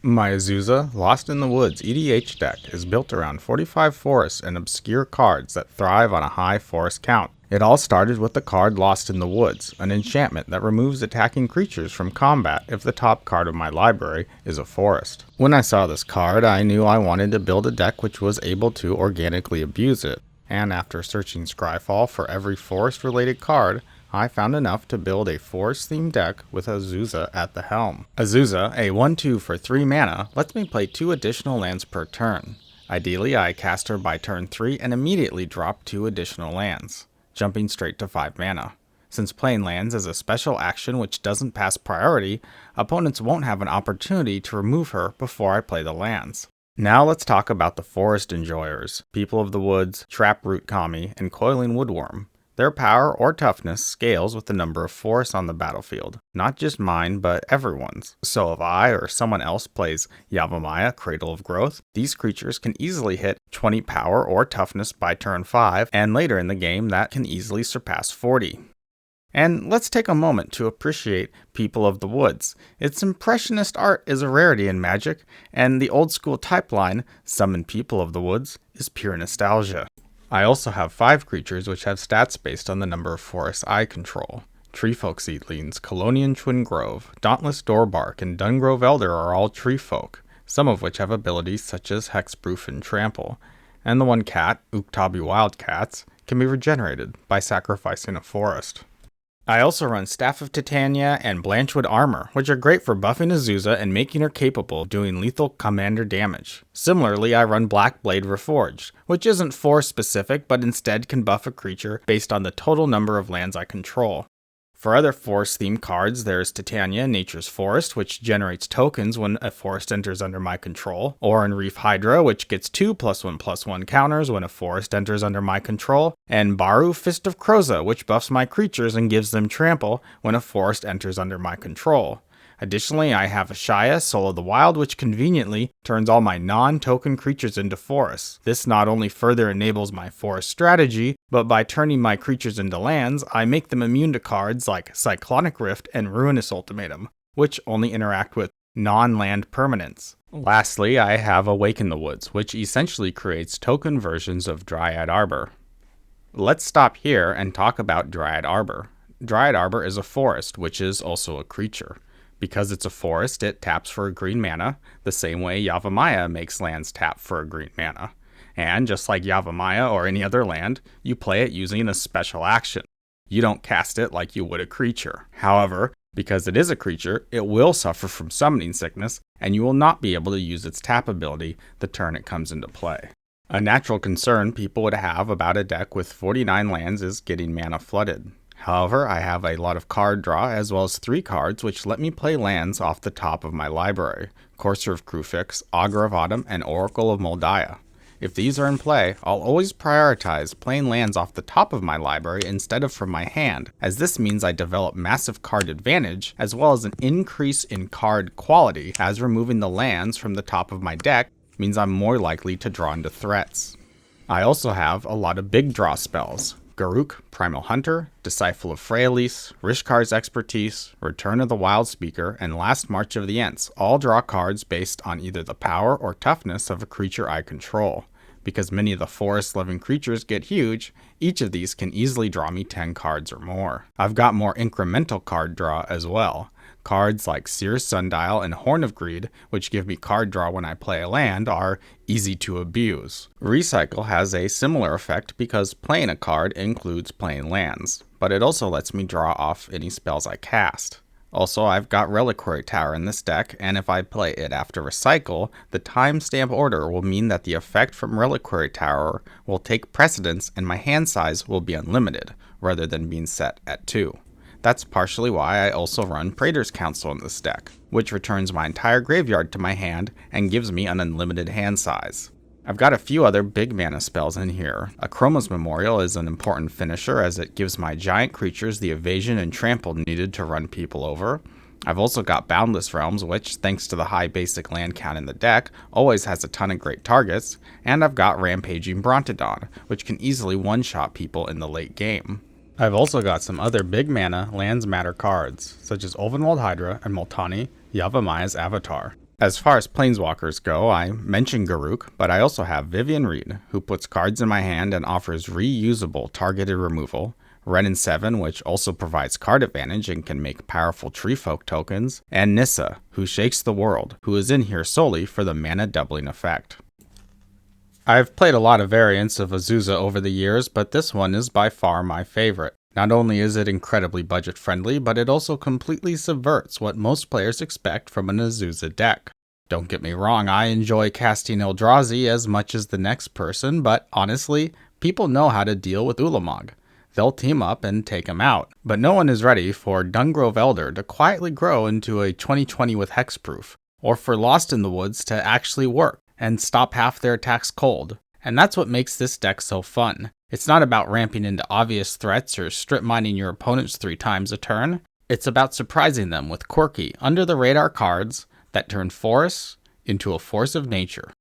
My Azusa Lost in the Woods EDH deck is built around 45 forests and obscure cards that thrive on a high forest count. It all started with the card Lost in the Woods, an enchantment that removes attacking creatures from combat if the top card of my library is a forest. When I saw this card, I knew I wanted to build a deck which was able to organically abuse it, and after searching Scryfall for every forest-related card, I found enough to build a forest-themed deck with Azusa at the helm. Azusa, a 1/2 for 3 mana, lets me play 2 additional lands per turn. Ideally, I cast her by turn 3 and immediately drop 2 additional lands, jumping straight to 5 mana. Since playing lands is a special action which doesn't pass priority, opponents won't have an opportunity to remove her before I play the lands. Now let's talk about the forest enjoyers, People of the Woods, Traproot Kami, and Coiling Woodworm. Their power or toughness scales with the number of forests on the battlefield, not just mine, but everyone's. So if I or someone else plays Yavimaya, Cradle of Growth, these creatures can easily hit 20 power or toughness by turn 5, and later in the game that can easily surpass 40. And let's take a moment to appreciate People of the Woods. Its impressionist art is a rarity in Magic, and the old school type line, Summon People of the Woods, is pure nostalgia. I also have 5 creatures which have stats based on the number of forests I control. Treefolk Seedlings, Colonian Twin Grove, Dauntless Doorbark, and Dungrove Elder are all treefolk, some of which have abilities such as Hexproof and Trample, and the one cat, Uktabi Wildcats, can be regenerated by sacrificing a forest. I also run Staff of Titania and Blanchwood Armor, which are great for buffing Azusa and making her capable of doing lethal commander damage. Similarly, I run Blackblade Reforged, which isn't forest specific but instead can buff a creature based on the total number of lands I control. For other forest-themed cards, there's Titania, Nature's Forest, which generates tokens when a forest enters under my control, Oran Reef Hydra, which gets 2 +1/+1 counters when a forest enters under my control, and Baru Fist of Kroza, which buffs my creatures and gives them trample when a forest enters under my control. Additionally, I have Ashaya, Soul of the Wild, which conveniently turns all my non-token creatures into forests. This not only further enables my forest strategy, but by turning my creatures into lands, I make them immune to cards like Cyclonic Rift and Ruinous Ultimatum, which only interact with non-land permanents. Lastly, I have Awaken the Woods, which essentially creates token versions of Dryad Arbor. Let's stop here and talk about Dryad Arbor. Dryad Arbor is a forest, which is also a creature. Because it's a forest, it taps for a green mana, the same way Yavimaya makes lands tap for a green mana. And just like Yavimaya or any other land, you play it using a special action. You don't cast it like you would a creature. However, because it is a creature, it will suffer from summoning sickness, and you will not be able to use its tap ability the turn it comes into play. A natural concern people would have about a deck with 49 lands is getting mana flooded. However, I have a lot of card draw as well as 3 cards which let me play lands off the top of my library, Courser of Krufix, Augur of Autumn, and Oracle of Moldiah. If these are in play, I'll always prioritize playing lands off the top of my library instead of from my hand, as this means I develop massive card advantage as well as an increase in card quality, as removing the lands from the top of my deck means I'm more likely to draw into threats. I also have a lot of big draw spells. Garruk, Primal Hunter, Disciple of Freyalise, Rishkar's Expertise, Return of the Wild Speaker, and Last March of the Ents all draw cards based on either the power or toughness of a creature I control. Because many of the forest-living creatures get huge, each of these can easily draw me 10 cards or more. I've got more incremental card draw as well. Cards like Seer's Sundial and Horn of Greed, which give me card draw when I play a land, are easy to abuse. Recycle has a similar effect because playing a card includes playing lands, but it also lets me draw off any spells I cast. Also, I've got Reliquary Tower in this deck, and if I play it after Recycle, the timestamp order will mean that the effect from Reliquary Tower will take precedence and my hand size will be unlimited, rather than being set at 2. That's partially why I also run Praetor's Council in this deck, which returns my entire graveyard to my hand and gives me an unlimited hand size. I've got a few other big mana spells in here. Akroma's Memorial is an important finisher as it gives my giant creatures the evasion and trample needed to run people over. I've also got Boundless Realms, which, thanks to the high basic land count in the deck, always has a ton of great targets, and I've got Rampaging Brontodon, which can easily one-shot people in the late game. I've also got some other big mana Lands Matter cards, such as Ulvenwald Hydra and Multani, Yavamaya's Avatar. As far as planeswalkers go, I mentioned Garruk, but I also have Vivian Reed, who puts cards in my hand and offers reusable targeted removal, Renin 7, which also provides card advantage and can make powerful treefolk tokens, and Nissa, who shakes the world, who is in here solely for the mana doubling effect. I've played a lot of variants of Azusa over the years, but this one is by far my favorite. Not only is it incredibly budget friendly, but it also completely subverts what most players expect from an Azusa deck. Don't get me wrong, I enjoy casting Eldrazi as much as the next person, but honestly, people know how to deal with Ulamog. They'll team up and take him out. But no one is ready for Dungrove Elder to quietly grow into a 2020 with hexproof, or for Lost in the Woods to actually work and stop half their attacks cold. And that's what makes this deck so fun. It's not about ramping into obvious threats or strip mining your opponents 3 times a turn. It's about surprising them with quirky, under-the-radar cards that turn forests into a force of nature.